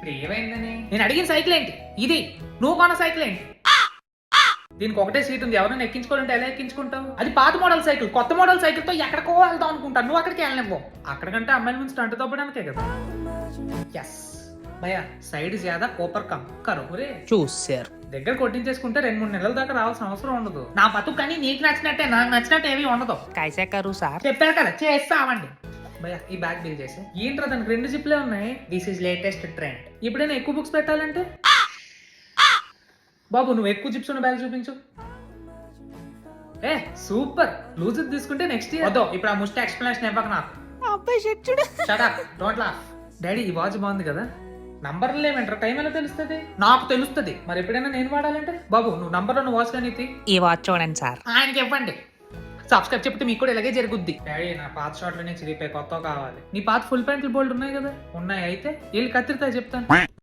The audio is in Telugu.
ఇప్పుడు ఏమైందని నేను అడిగిన సైకిల్ ఏంటి ఇది, నువ్వు కొన్న సైకిల్ ఏంటి? దీనికి ఒకటే సీట్ ఉంది, ఎవరైనా ఎక్కించుకోవాలంటే ఎలా ఎక్కించుకుంటావు? అది పాత మోడల్ సైకిల్, కొత్త మోడల్ సైకిల్ తో ఎక్కడికో వెళ్దాం అనుకుంటాను, నువ్వు అక్కడికి వెళ్ళనివ్వు. అక్కడికంటే అమ్మాయిల ముందు స్టంట్ తప్పడానికే కదా. ఎస్ భయ్యా, సైడ్ జ్యాదా కోపర్ కమ్ కరో రే. చూసారు దగ్గర కొట్టించేసుకుంటే 2-3 నెలల దాకా రావాల్సిన అవసరం ఉండదు. నా బతుకు కానీ నీకు నచ్చినట్టే, నాకు నచ్చినట్టు ఏమీ ఉండదు. కైసే కరు సార్? చెప్పారు కదా చేస్తామండి. భయ్యా ఈ బ్యాగ్ బిల్ చేసి ఏంట్రా, దానికి 2 జిప్లే ఉన్నాయి. This is latest trend. ఇప్పుడైనా ఎక్కువ బుక్స్ పెట్టాలంటే బాబు నువ్వు ఎక్కువ జిప్స్ ఉన్న బ్యాగ్ చూపించు. ఏ సూపర్, లూజ్ తీసుకుంటే నెక్స్ట్ ఇయర్ వద్దు. ఇప్పుడు ఆ ముష్టి ఎక్స్ప్లెనేషన్ ఇవ్వక నాకు. అబ్బాయి షర్ట్ చూడు. Shut up, don't laugh. Daddy ఈ వాచ్ బాగుంది కదా, నంబర్లు లేవంటారా, టైం ఎలా తెలుస్తుంది? నాకు తెలుస్తుంది, మరి ఎప్పుడైనా నేను వాడాలంటే బాబు నువ్వు నంబర్ ఉన్న వాచ్ కానీ ఈ వాచ్ చూడండి సార్. ఆయనకి ఇవ్వండి. సబ్స్క్రైబ్ చెప్తే మీకు కూడా ఇలాగే జరుగుద్ది. డాడీ నా పాత షార్ట్లోనే చిరిగిపోయి కొత్త కావాలి. నీ పాత ఫుల్ ప్యాంట్లు బోల్డ్ ఉన్నాయి కదా? ఉన్నాయి, అయితే వీళ్ళు కత్తిరితా చెప్తాను.